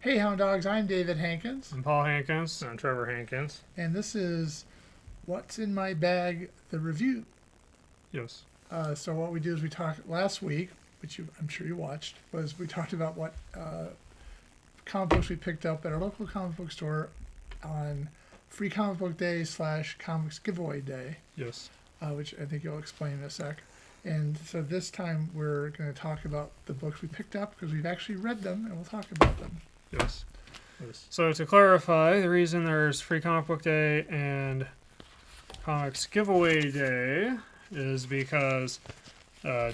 Hey, Hound Dogs, I'm David Hankins, I'm Paul Hankins. I'm Trevor Hankins. and this is What's in My Bag, the review. Yes. So what we do is we talked last week, which I'm sure you watched, was we talked about what comic books we picked up at our local comic book store on Free Comic Book Day / Comics Giveaway Day, Yes. which I think you'll explain in a sec. And so this time we're going to talk about the books we picked up because we've actually read them, and we'll talk about them. Yes. So to clarify, the reason there's Free Comic Book Day and Comics Giveaway Day is because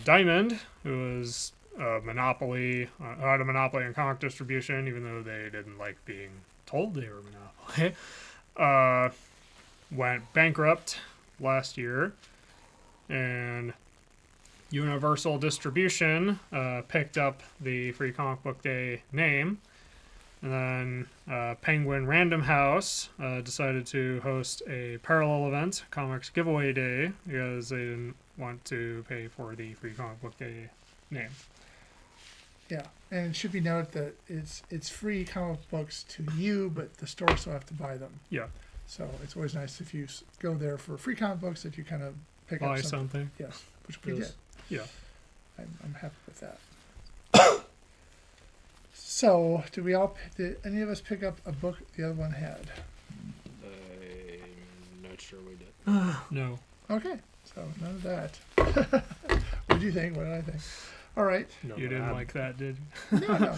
Diamond, who was monopoly, had a monopoly on comic distribution, even though they didn't like being told they were monopoly, went bankrupt last year, and Universal Distribution picked up the Free Comic Book Day name. And then Penguin Random House decided to host a parallel event, Comics Giveaway Day, because they didn't want to pay for the Free Comic Book Day name. Yeah, and it should be noted that it's free comic books to you, but the store still have to buy them. Yeah. So it's always nice if you go there for free comic books that you kind of pick Buy up something. Yes, which we did. Yeah. I'm happy with that. So, did any of us pick up a book the other one had? I'm not sure we did. No. Okay, so none of that. What do you think? What did I think? All right. No, You didn't like that, did No.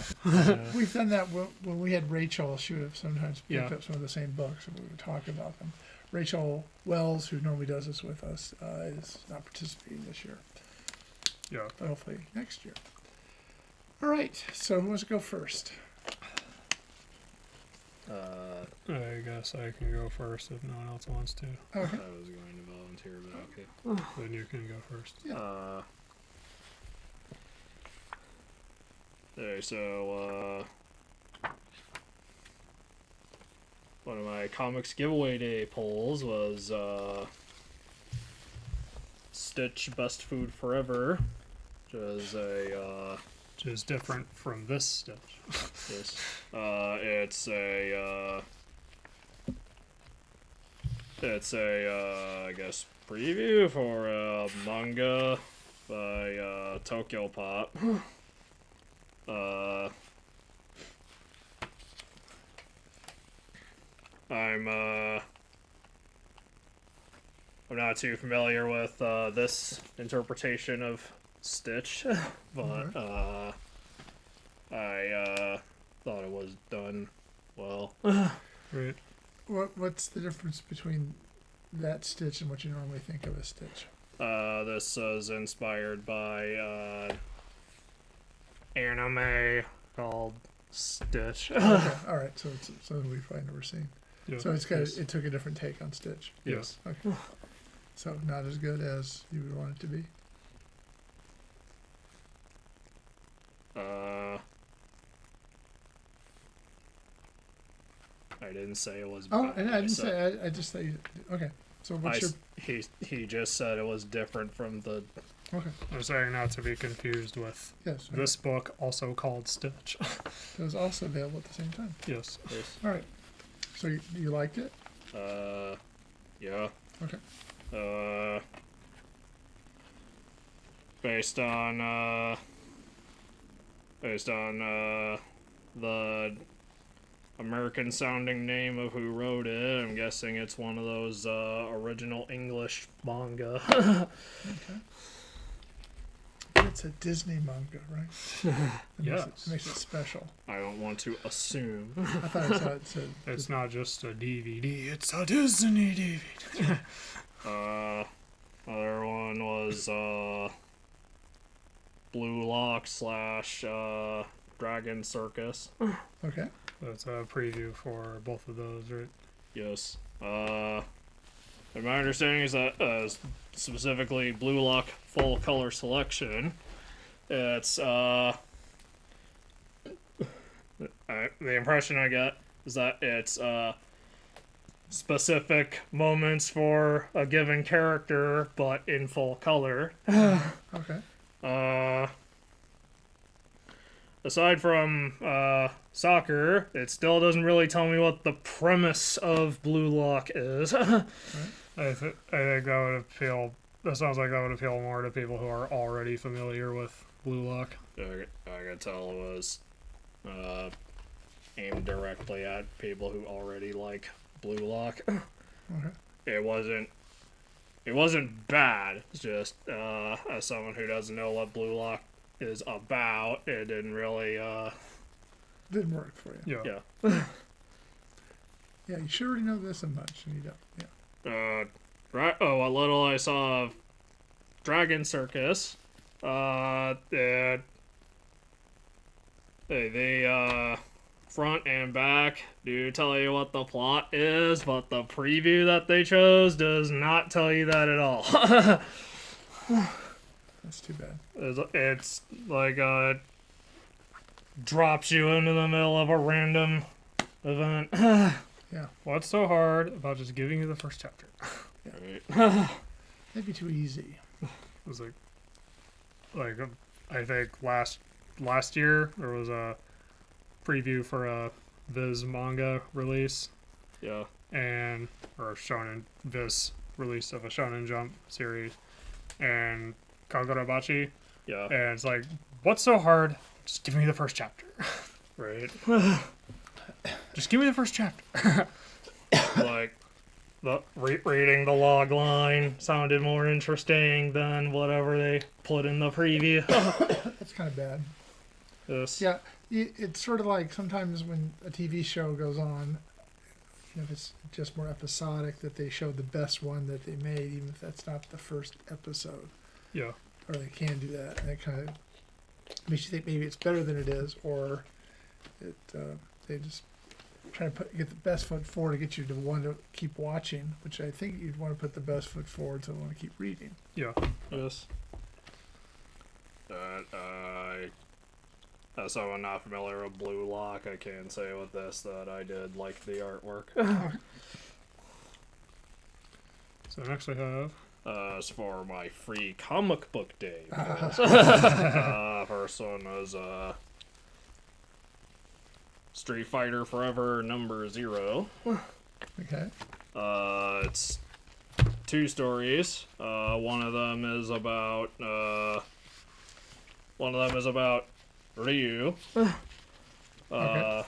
We've done that when we had Rachel. She would have sometimes picked up some of the same books, and we would talk about them. Rachel Wells, who normally does this with us, is not participating this year, you? Yeah. but hopefully next year. All right, so who wants to go first? I guess I can go first if no one else wants to. Okay. I was going to volunteer, but okay. Then you can go first. Yeah. Okay, so one of my Comics Giveaway Day polls was Stitch Best Food Forever, which is Which is different from this Stitch. yes, it's a I guess preview for a manga by Tokyo Pop. I'm not too familiar with this interpretation of Stitch, but I thought it was done well. Right. What's the difference between that Stitch and what you normally think of as Stitch? This is inspired by anime called Stitch. Okay, all right, so it's something we've probably never seen. Yeah. So Yes. it took a different take on Stitch. Yes. Okay. So not as good as you would want it to be. I didn't say it was. Oh, bad. and I didn't say. I just say. Okay. So what's your? He just said it was different from the. Okay. I'm saying not to be confused with Yes. Okay. this book, also called Stitch. It was also available at the same time. Yes. All right. So you liked it? Yeah. Okay. Based on the American sounding name of who wrote it, I'm guessing it's one of those original English manga. Okay. It's a Disney manga, right? Yes. Makes it special. I don't want to assume. I thought it said It's not just a DVD, it's a Disney DVD. Other one was Blue Lock / Dragon Circus. okay. That's a preview for both of those, right? Yes. And my understanding is that specifically Blue Lock full color selection, it's the impression I get is that it's specific moments for a given character, but in full color. Okay. aside from soccer, it still doesn't really tell me what the premise of Blue Lock is. I think that would appeal. That sounds like that would appeal more to people who are already familiar with Blue Lock. I could tell it was aimed directly at people who already like Blue Lock. Okay. It wasn't bad. It's just as someone who doesn't know what Blue Lock is about, it didn't really Didn't work for you. Yeah. Yeah, you should already know this and much, and you don't. Yeah. Right. Oh, what little I saw of Dragon Circus. They front and back do tell you what the plot is, but the preview that they chose does not tell you that at all. That's too bad. It's like drops you into the middle of a random event. Yeah. What's so hard about just giving you the first chapter? Right. Maybe too easy. It was like I think last year there was a preview for a Viz manga release Yeah. or Shonen Viz release of a Shonen Jump series and Kagurabachi, Yeah. and it's like, what's so hard? Just give me the first chapter. Right. Just give me the first chapter. Like reading the log line sounded more interesting than whatever they put in the preview. That's kind of bad. Yes. Yeah, it's sort of like sometimes when a TV show goes on, if it's just more episodic, that they show the best one that they made, even if that's not the first episode. Yeah. Or they can do that, and that kind of makes you think maybe it's better than it is, or they just try to get the best foot forward to get you to want to keep watching, which I think you'd want to put the best foot forward to want to keep reading. Yeah. Yes. As someone not familiar with Blue Lock, I can say with this that I did like the artwork. So next we have As for my free comic book day, first one was Street Fighter Forever #0. Okay. It's 2 stories. One of them is about Ryu. Okay.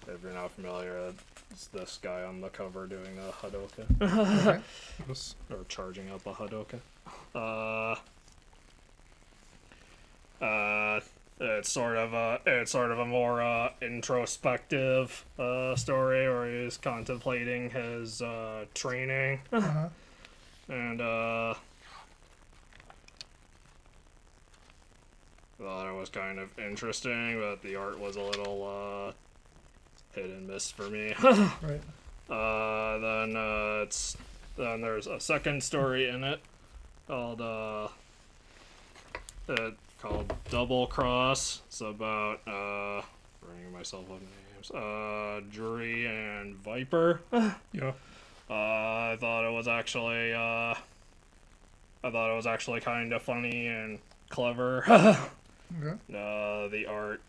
If you're not familiar, it's this guy on the cover doing a Hadoken. Okay. this. Or charging up a Hadoken. It's sort of a more introspective story where he's contemplating his training, Uh-huh. and thought it was kind of interesting, but the art was a little hit and miss for me. Right. Then there's a second story in it called Double Cross. It's about bringing myself up names. Jury and Viper. Yeah. I thought it was actually kind of funny and clever. Okay. The art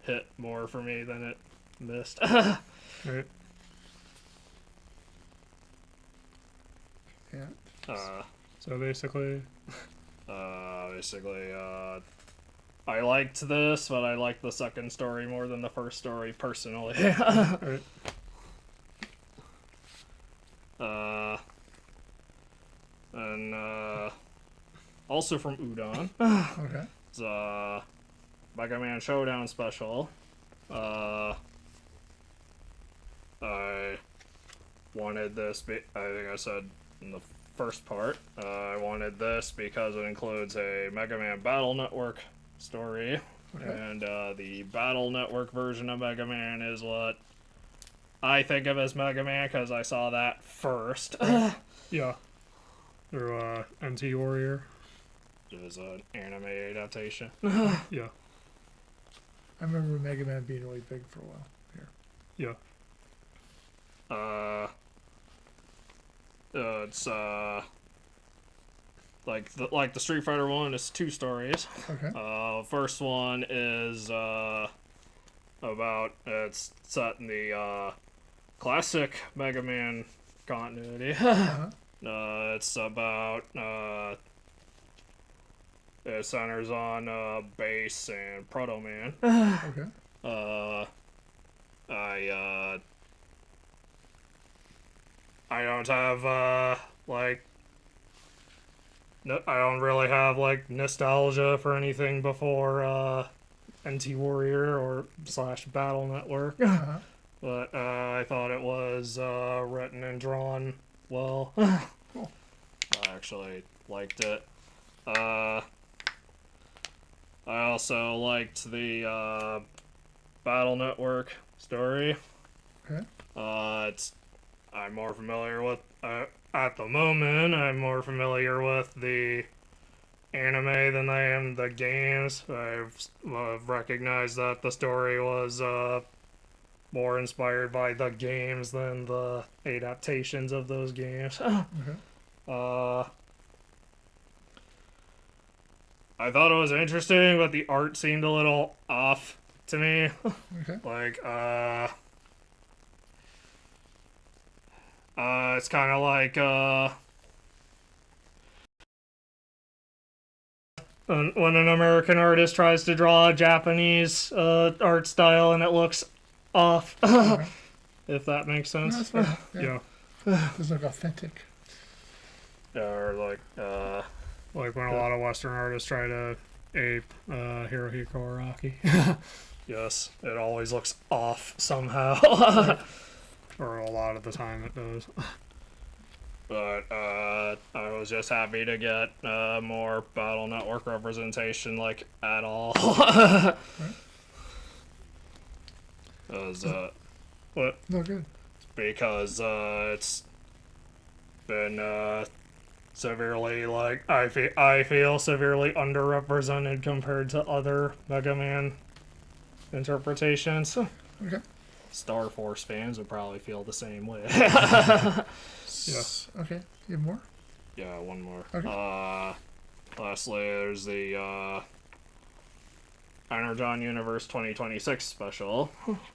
hit more for me than it missed. Right. Yeah. So basically, I liked this, but I liked the second story more than the first story personally. right. And also from Udon, Okay. it's Mega Man Showdown special. I wanted this. I think I said in the first part, I wanted this because it includes a Mega Man Battle Network story, Okay. and the Battle Network version of Mega Man is what I think of as Mega Man because I saw that first. Yeah. Through NT Warrior. It was an anime adaptation. Yeah. I remember Mega Man being really big for a while here. Yeah. It's like the Street Fighter one is 2 stories. Okay. First one is about it's set in the classic Mega Man continuity. Uh-huh. It's about it centers on Bass and Proto Man. Okay. I I don't have like no, I don't really have like nostalgia for anything before NT Warrior or slash Battle Network, Uh-huh. but I thought it was written and drawn well. Cool. I actually liked it. I also liked the Battle Network story. Okay. It's I'm more familiar with at the moment. I'm more familiar with the anime than I am the games. I've recognized that the story was more inspired by the games than the adaptations of those games. Okay. I thought it was interesting, but the art seemed a little off to me. Okay. Like, it's kind of like, when an American artist tries to draw a Japanese, art style and it looks off. Okay. If that makes No, sense. that's fine. Yeah. Yeah. Doesn't look authentic. Or like, Like when a lot of Western artists try to ape Hirohiko Araki. yes, it always looks off somehow. Or a lot of the time it does. But I was just happy to get more Battle Network representation, like at all. Because what? No good. Because it's been severely like I feel severely underrepresented compared to other Mega Man interpretations. Okay. Star Force fans would probably feel the same way. Yes. Okay. You have more? Yeah, one more. Okay. Lastly, there's the Energon Universe 2026 special.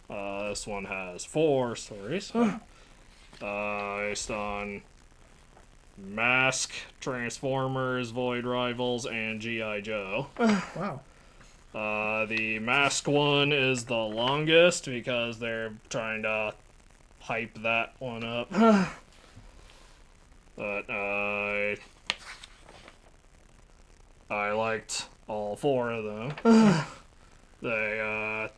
This one has 4 stories. Based on Mask, Transformers, Void Rivals, and G.I. Joe. Wow. The Mask one is the longest because they're trying to hype that one up. But I liked all 4 of them. The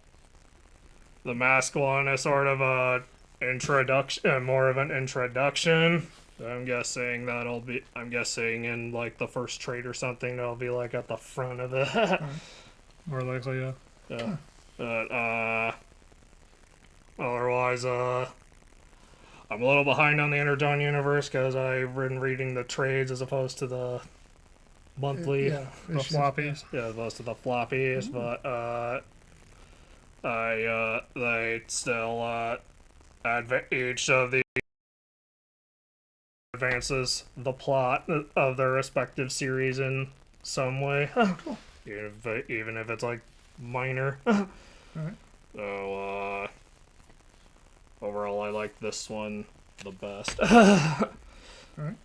Mask one is sort of a introduction, more of an introduction. I'm guessing in like the first trade or something that'll be like at the front of it. More likely, yeah. Yeah. But otherwise, I'm a little behind on the Energon universe because I've been reading the trades as opposed to the monthly, Yeah. The issues, floppies. as opposed to the floppies. But they still each of the advances the plot of their respective series in some way. Cool. Even if it's like minor. Alright. So overall, I like this one the best. Alright.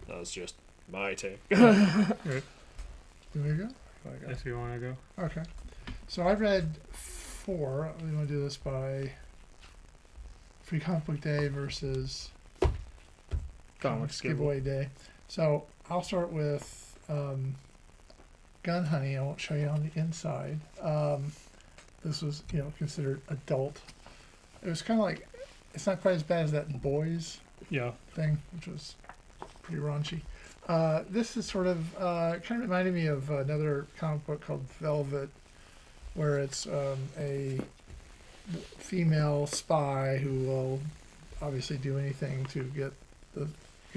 That's just my take. Do we go? If you want to go. Okay. So I read 4. We want to do this by Free Comic Book Day versus Comics Giveaway Day. So I'll start with Gun Honey. I won't show you on the inside. This was, considered adult. It was kind of like, it's not quite as bad as that Boys Yeah. thing, which was pretty raunchy. This is sort of kind of reminded me of another comic book called Velvet, where it's a female spy who will obviously do anything to get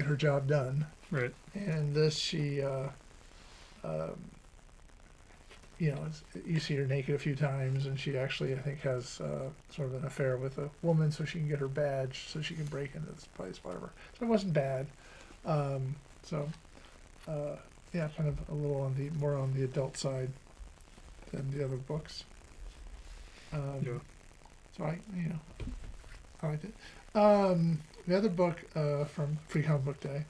her job done. Right. And this, she, you see her naked a few times, and she actually, I think, has sort of an affair with a woman so she can get her badge so she can break into this place, whatever. So it wasn't bad. So yeah, kind of a little on the more on the adult side than the other books. Yeah. So I liked it. The other book from Free Comic Book Day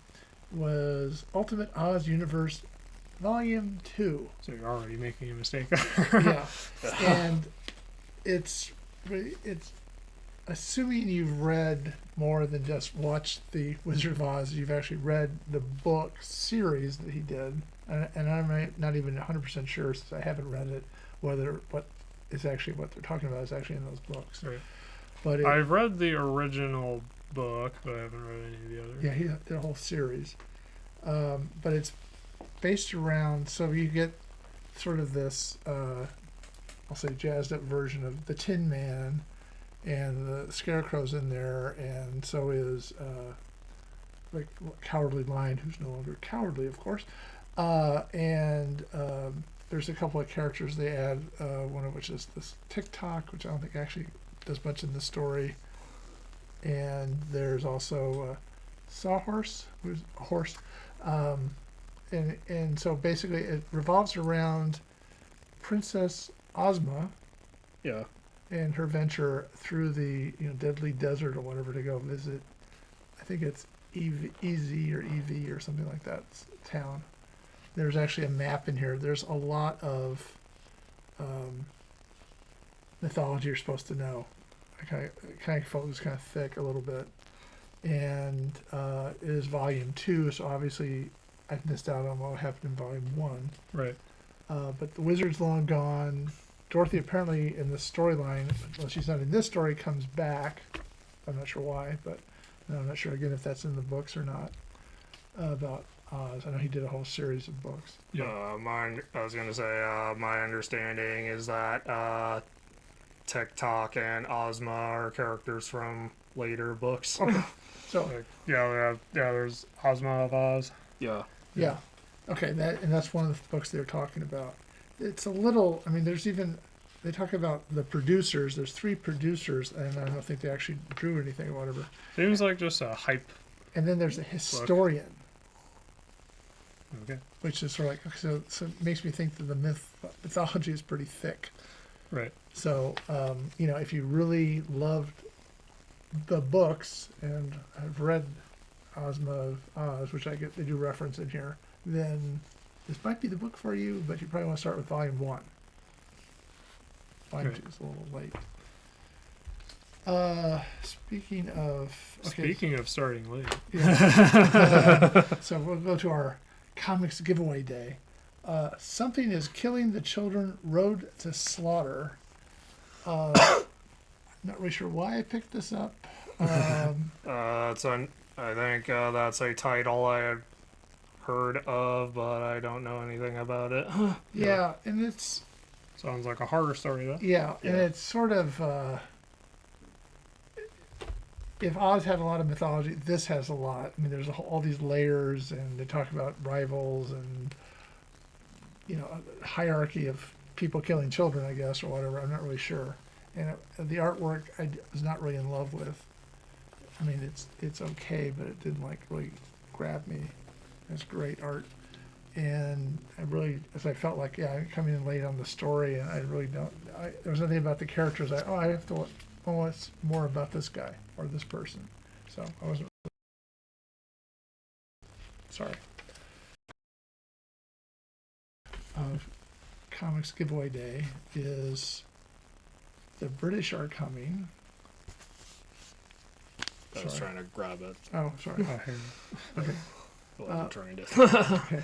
was Ultimate Oz Universe Volume 2. So you're already making a mistake. Yeah. And it's assuming you've read more than just watched the Wizard of Oz, you've actually read the book series that he did. And I'm not even 100% sure, since I haven't read it, whether what they're talking about is actually in those books. Right. But I've read the original book, but I haven't read any of the others. yeah, he did a whole series. But it's based around, so you get sort of this, I'll say jazzed up version of the Tin Man, and the Scarecrow's in there, and so is like Cowardly Lion, who's no longer cowardly, of course. And there's a couple of characters they add, one of which is this TikTok, which I don't think actually does much in the story. And there's also Sawhorse, who's a horse. And so basically it revolves around Princess Ozma Yeah. and her venture through the deadly desert or whatever to go visit. I think it's EZ or EV or something like that town. There's actually a map in here. There's a lot of mythology you're supposed to know. I kind of felt it was kind of thick a little bit, and it is volume 2, so obviously I've missed out on what happened in volume 1. Right. But the wizard's long gone. Dorothy apparently in the storyline, well, she's not in this story, comes back. I'm not sure why, but I'm not sure again if that's in the books or not. About Oz. I know he did a whole series of books. Yeah. I was gonna say, my understanding is that TikTok and Ozma are characters from later books. Okay. So Like, there's Ozma of Oz. Yeah. yeah, okay, that's one of the books they're talking about. It's a little. I mean, they talk about the producers. There's 3 producers, and I don't think they actually drew anything or whatever. Seems like just a hype. And then there's a historian, Okay. which is sort of like, so it makes me think that the mythology is pretty thick. Right. So if you really loved the books and have read Ozma of Oz, which I get they do reference in here, then this might be the book for you, but you probably want to start with volume 1. Volume Right. 2 is a little late. Speaking of Speaking of starting late. yeah. So we'll go to our comics giveaway day. Something is Killing the Children, Road to Slaughter. I'm not really sure why I picked this up. I think that's a title I had heard of, but I don't know anything about it. Yeah, and it's Sounds like a horror story, though. and Yeah. it's sort of if Oz had a lot of mythology, this has a lot. I mean, there's all these layers, and they talk about rivals and a hierarchy of people killing children, I guess, or whatever. I'm not really sure. And the artwork I was not really in love with. I mean, it's okay, but it didn't really grab me. It's great art, and I felt like I'm coming in late on the story, and I really don't. There was nothing about the characters. I have to know what's more about this guy or this person. So I wasn't. Sorry. Comics giveaway day is the British are coming. I was Sorry. trying to grab it. Oh, sorry. Okay. Well, I'm trying to. Okay.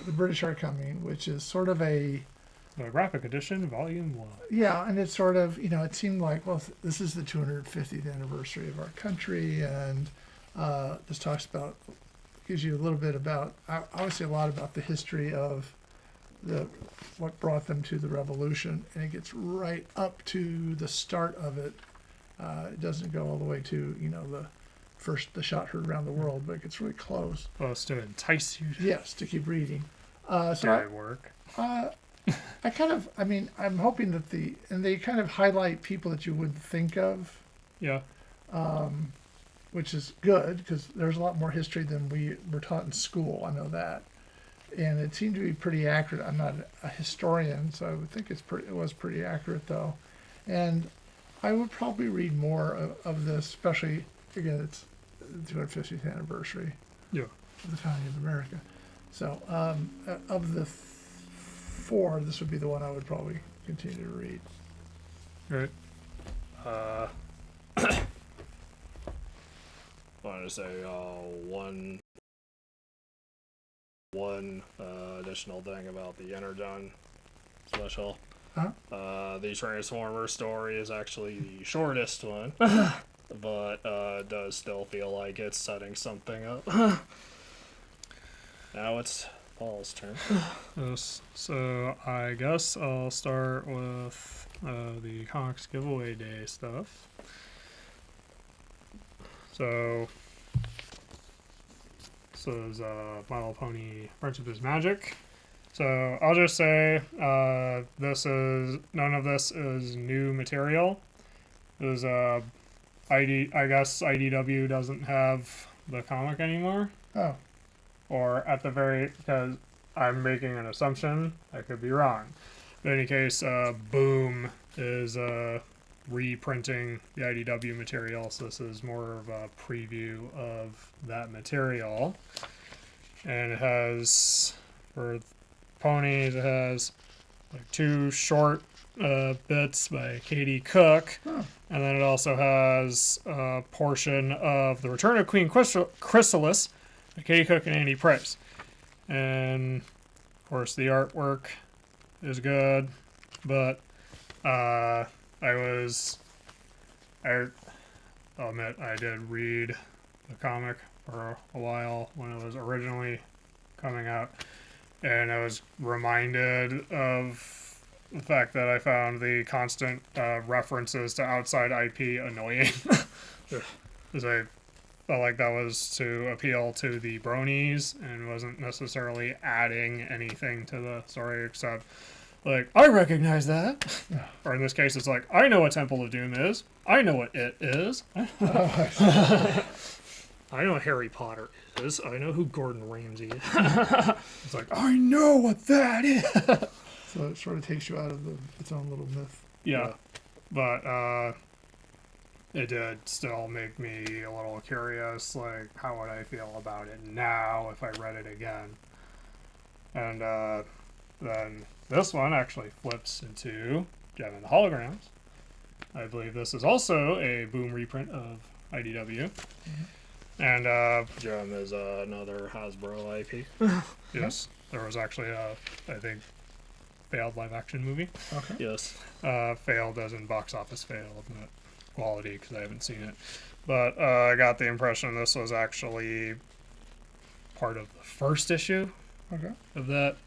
The British are coming, which is sort of a The graphic edition, volume 1. yeah, and it's sort of it seemed like this is the 250th anniversary of our country, and this gives you a little bit about obviously a lot about the history of what brought them to the revolution, and it gets right up to the start of it. It doesn't go all the way to the shot heard around the world, but it gets really close. Supposed to entice you Yes, to keep reading. to work. I'm hoping that they kind of highlight people that you wouldn't think of, Yeah. which is good because there's a lot more history than we were taught in school. I know that. and it seemed to be pretty accurate. I'm not a historian, so I would think it was pretty accurate though. And I would probably read more of this, especially, again, it's the 250th anniversary Yeah. of the founding of America. So of the four, this would be the one I would probably continue to read. Right. Wanted to say one additional thing about the Energon special. Huh? The Transformers story is actually the shortest one, but it does still feel like it's setting something up. Now it's Paul's turn. Yes. So I guess I'll start with the comics giveaway day stuff. So this is My Little Pony Friendship is Magic. So I'll just say none of this is new material. Is I guess IDW doesn't have the comic anymore, Oh, or at the very, because I'm making an assumption, I could be wrong. But in any case, Boom is reprinting the IDW material, so this is more of a preview of that material. And it has, for ponies, it has like 2 short bits by Katie Cook, huh. and then it also has a portion of The Return of Queen Chrysalis by Katie Cook and Andy Price. And of course the artwork is good, but I'll admit I did read the comic for a while when it was originally coming out, and I was reminded of the fact that I found the constant references to outside IP annoying. Because I felt like that was to appeal to the bronies and wasn't necessarily adding anything to the story, except like, I recognize that. Or in this case, it's like, I know what Temple of Doom is. I know what it is. I know what Harry Potter is. I know who Gordon Ramsay is. It's like, I know what that is. So it sort of takes you out of its own little myth. Yeah. But it did still make me a little curious, like, how would I feel about it now if I read it again? And then this one actually flips into Gem and the Holograms. I believe this is also a Boom reprint of IDW. Mm-hmm. And Gem is another Hasbro IP. yes, there was actually a, I think, failed live action movie. Okay. Yes. Failed as in box office failed, not quality, because I haven't seen it. But I got the impression this was actually part of the first issue Okay. of that.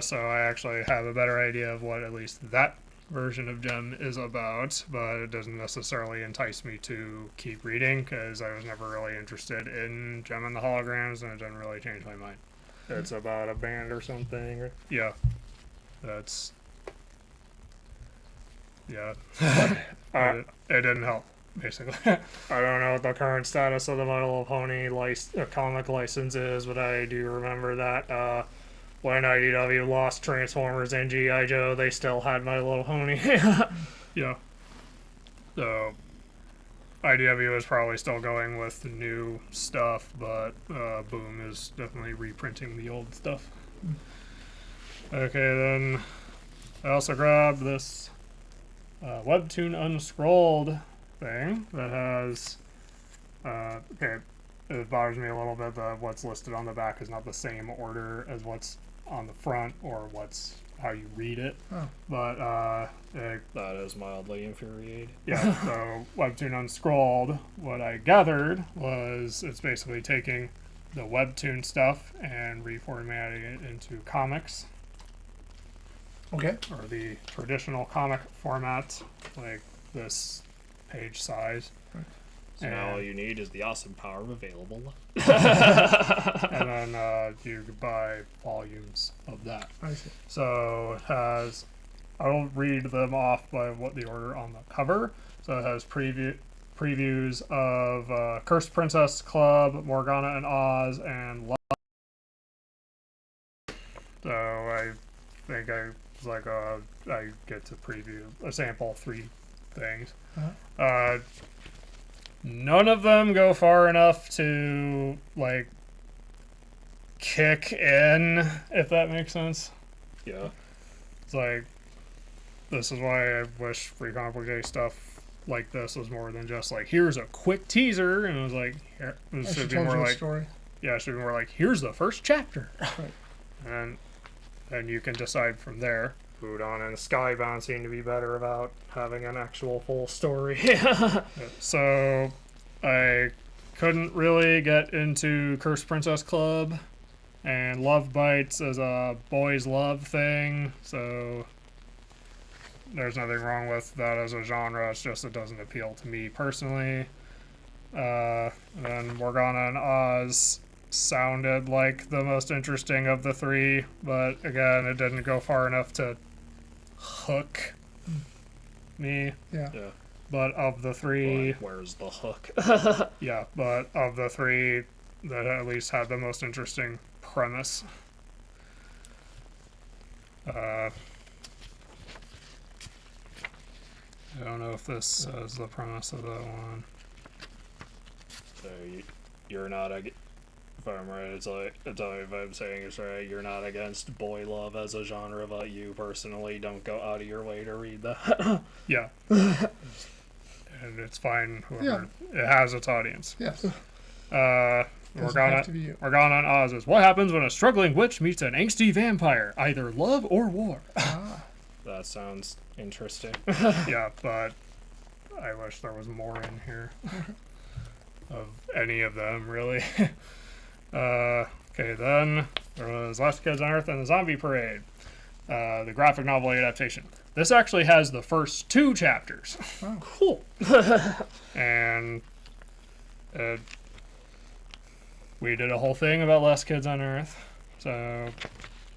So I actually have a better idea of what at least that version of Gem is about, but it doesn't necessarily entice me to keep reading, because I was never really interested in Gem and the Holograms, and it didn't really change my mind. It's about a band or something. Or... Yeah. That's... Yeah. It didn't help, basically. I don't know what the current status of the My Little Pony comic license is, but I do remember that when IDW lost Transformers and G.I. Joe, they still had My Little Pony. Yeah. So, IDW is probably still going with the new stuff, but Boom is definitely reprinting the old stuff. Okay, then I also grabbed this Webtoon Unscrolled thing that has, okay, it bothers me a little bit that what's listed on the back is not the same order as what's on the front or what's how you read it. Oh. But That is mildly infuriating. yeah, so Webtoon Unscrolled, what I gathered was it's basically taking the Webtoon stuff and reformatting it into comics, Okay. or the traditional comic format, like this page size. So now all you need is the awesome power of available. And then you could buy volumes of that. I see. So it has, I'll read them off by what the order on the cover. So it has previews of Cursed Princess Club, Morgana and Oz, and think I was like, I get to preview a sample 3 things. Uh-huh. None of them go far enough to like kick in, if that makes sense. Yeah. It's like, this is why I wish Free Comic Book Day stuff like this was more than just like, here's a quick teaser, and it was like, here, it I should be told more you a like, story. yeah, it should be more like, here's the first chapter, Right. and then you can decide from there. Udon and Skybound seem to be better about having an actual full story. So I couldn't really get into Cursed Princess Club, and Love Bites as a boys' love thing, so there's nothing wrong with that as a genre. It's just it doesn't appeal to me personally. Then Morgana and Oz sounded like the most interesting of the 3, but again, it didn't go far enough to hook me. Yeah. Yeah. But of the 3, But where's the hook? yeah, but of the 3, that at least had the most interesting premise. I don't know if this says the premise of that one. So you're not if I'm right, tell me if I'm saying it's right. You're not against boy love as a genre, but you personally don't go out of your way to read that. Yeah. And it's fine. Whoever, it has its audience. Yes. Morgana have to be you. and Oz is what happens when a struggling witch meets an angsty vampire, either love or war. Ah. That sounds interesting. Yeah, but I wish there was more in here of any of them, really. Okay, then there was Last Kids on Earth and the Zombie Parade, the graphic novel adaptation. This actually has the first 2 chapters. Oh. Cool. And we did a whole thing about Last Kids on Earth, so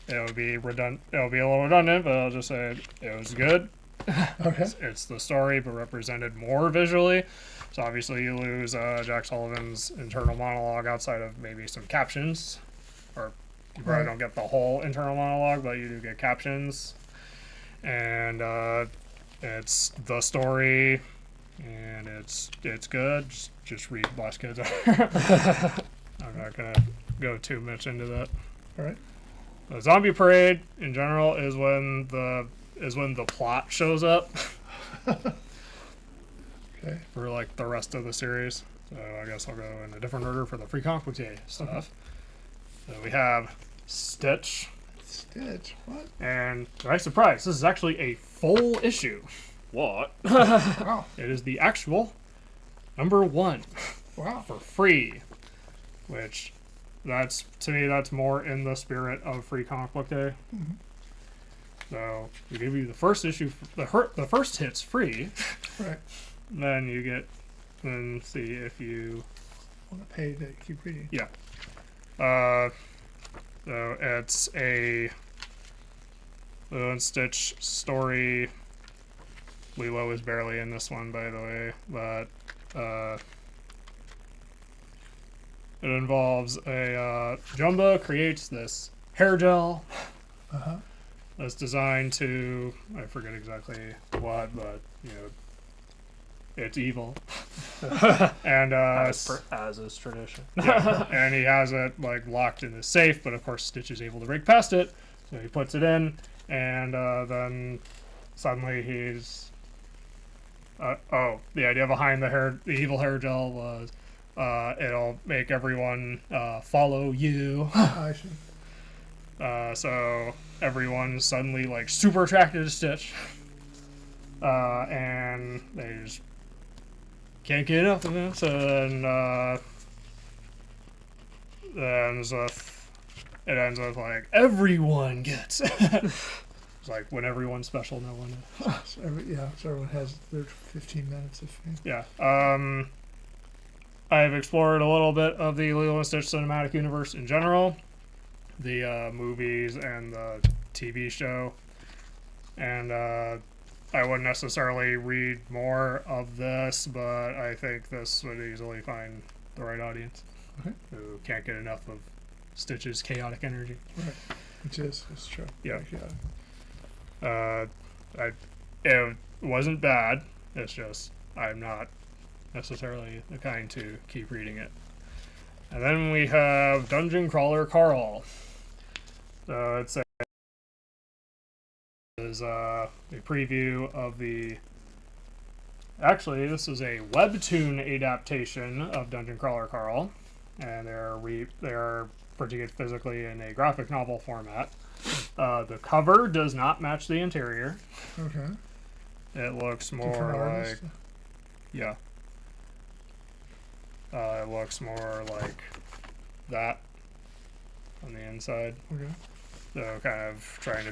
it would be redundant. It'll be a little redundant, but I'll just say it was good. Okay. It's the story, but represented more visually. So obviously you lose Jack Sullivan's internal monologue outside of maybe some captions, or you probably Right. don't get the whole internal monologue, but you do get captions. And it's the story, and it's good. Just read Last Kids on Earth. I'm not gonna go too much into that. All right. The Zombie Parade in general is when the plot shows up Okay. for like the rest of the series. So I guess I'll go in a different order for the Free Comic Book Day stuff. So we have Stitch, Stitch. What? and nice surprise, this is actually a full issue. What? Wow. It is the actual number 1 Wow. for free, which that's, to me, that's more in the spirit of Free Comic Book Day. Mhm. So we give you the first issue, the first hit's free. Right. Then see if you Want to pay to keep reading. so it's a Lilo and Stitch story. Lilo is barely in this one, by the way, but it involves Jumba creates this hair gel Uh-huh. that's designed to, I forget exactly what, but it's evil. And As is tradition. yeah, and he has it like locked in the safe, but of course Stitch is able to break past it, so he puts it in, and then suddenly he's the idea behind the evil hair gel was it'll make everyone follow you. I see. So everyone's suddenly like super attracted to Stitch, and they just can't get enough of him. So then it ends with like everyone gets it. It's like when everyone's special, no one is. So everyone has their 15 minutes of fame. Yeah. I've explored a little bit of the Lilo and Stitch cinematic universe in general, the movies and the TV show, and I wouldn't necessarily read more of this, but I think this would easily find the right audience Okay. who can't get enough of Stitch's chaotic energy. Right. Which is, it's true. Yeah. Like, It wasn't bad. It's just I'm not necessarily the kind to keep reading it. And then we have Dungeon Crawler Carl. So it's a preview of the. Actually, this is a webtoon adaptation of Dungeon Crawler Carl, and they're printing it physically in a graphic novel format. The cover does not match the interior. Okay. It looks Different more like artist. yeah. It looks more like that on the inside. Okay. So kind of trying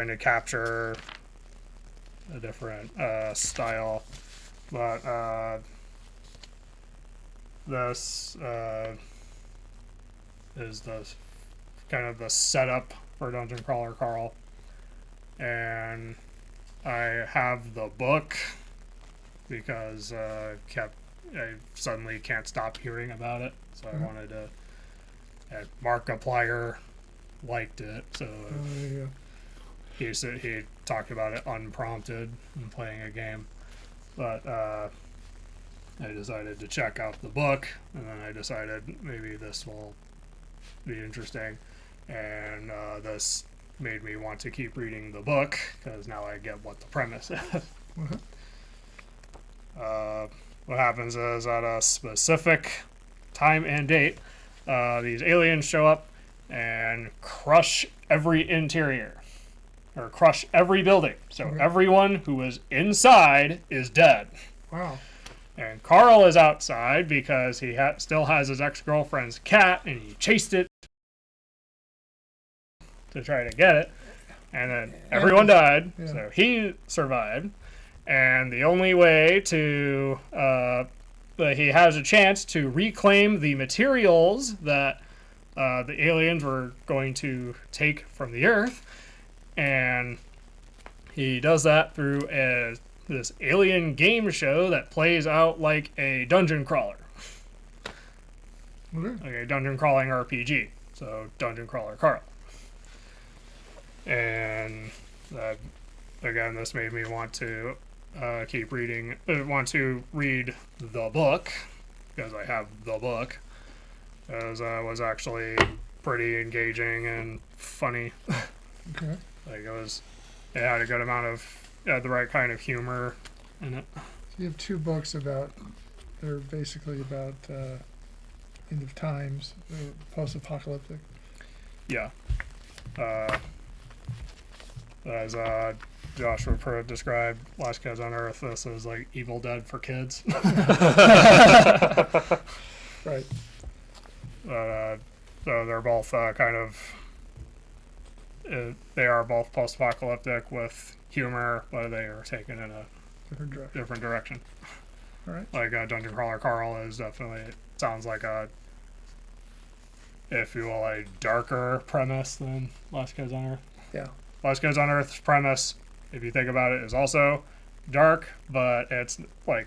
to capture a different style, but this is the kind of the setup for Dungeon Crawler Carl, and I have the book because I suddenly can't stop hearing about it, so I wanted to. And Markiplier liked it, so There you go. he talked about it unprompted in playing a game, but I decided to check out the book, and then I decided maybe this will be interesting, and this made me want to keep reading the book because now I get what the premise is. What happens is at a specific time and date, these aliens show up and crush every interior, or crush every building. So everyone who was inside is dead. Wow. And Carl is outside because he still has his ex-girlfriend's cat, and he chased it to try to get it. And then everyone died, Yeah. so he survived. And the only way to that he has a chance to reclaim the materials that the aliens were going to take from the Earth, and he does that through this alien game show that plays out like a dungeon crawler, Okay. like a dungeon crawling RPG. So Dungeon Crawler Carl, and again, this made me want to keep reading. Want to read the book because I have the book. As was actually pretty engaging and funny. Okay. Like it had a good amount of the right kind of humor in it. So you have two books they're basically about end of times, post-apocalyptic. Yeah. As Joshua Pruitt described Last Kids on Earth, this is like Evil Dead for kids. Right. So they're both kind of. They are both post-apocalyptic with humor, but they are taken in a different direction. All right. Like Dungeon Crawler Carl is definitely sounds like if you will, a darker premise than Last Kids on Earth. Yeah. Last Kids on Earth's premise, if you think about it, is also dark, but it's like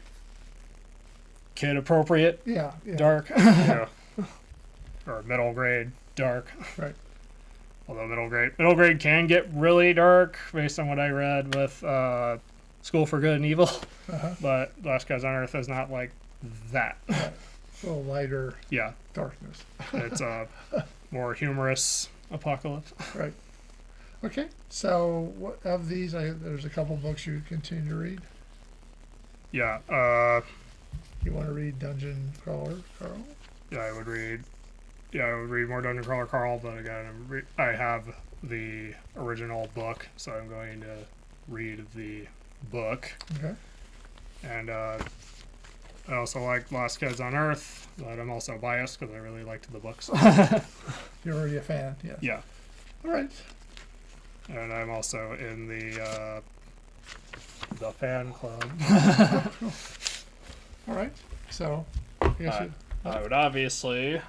kid appropriate Yeah. dark. Yeah. Or middle grade dark. Right. Although middle grade can get really dark based on what I read with School for Good and Evil. Uh-huh. But Last Guys on Earth is not like that. A little lighter Yeah, darkness. it's a more humorous apocalypse. Right. Okay. So what of these? There's a couple books you would continue to read. Yeah, You want to read Dungeon Crawler, Carl? yeah, I would read more Dungeon Crawler Carl, but again, I have the original book, so I'm going to read the book. Okay. And I also like Last Kids on Earth, but I'm also biased because I really liked the books. You're already a fan. Yes. Yeah, All right. and I'm also in the fan club. All right. So I guess you, I would obviously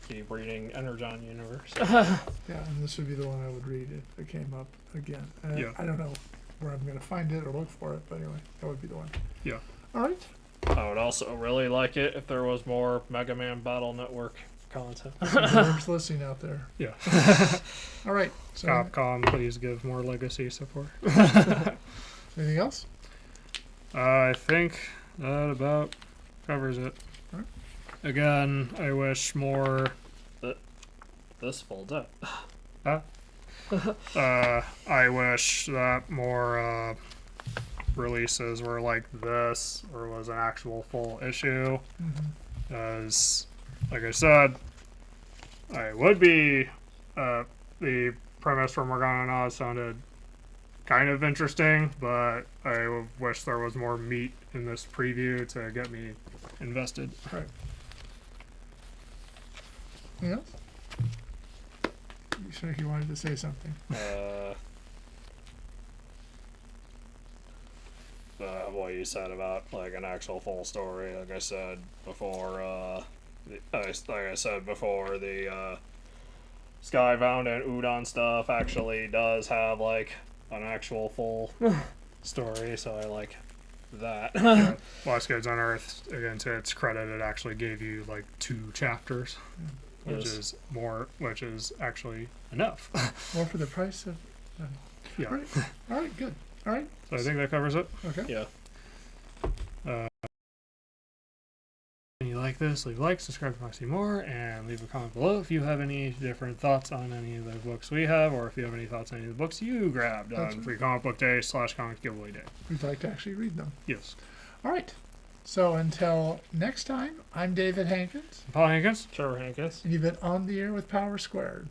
keep reading Energon Universe. yeah, and this would be the one I would read if it came up again. And Yeah. I don't know where I'm going to find it or look for it, but anyway, that would be the one. Yeah. All right. I would also really like it if there was more Mega Man Battle Network content. Whoever's listening out there. Yeah. All right. So Capcom, please give more legacy support. anything else? I think that about covers it. Alright. Again, I wish more. This folds out. I wish that more releases were like this, or was an actual full issue. Mm-hmm. As, like I said, I would be. The premise for Morgana and Oz sounded kind of interesting, but I wish there was more meat in this preview to get me invested. Right. Anything else? You sure you wanted to say something? What you said about like an actual full story, like I said before, the Skybound and Udon stuff actually does have like an actual full story, so I like that. Yeah. Last Kids on Earth, again, to its credit, it actually gave you like 2 chapters, which Yes. is more, which is actually enough. More for the price of. Yeah. All right. All right. Good. All right. So I think that covers it. Okay. Yeah. If you like this, leave a like, subscribe if you want to see more, and leave a comment below if you have any different thoughts on any of the books we have, or if you have any thoughts on any of the books you grabbed That's on right. Free Comic Book Day / Comic Giveaway Day. We'd like to actually read them. Yes. All right. So until next time, I'm David Hankins, Paul Hankins. Trevor Hankins. and you've been on the air with Power Squared.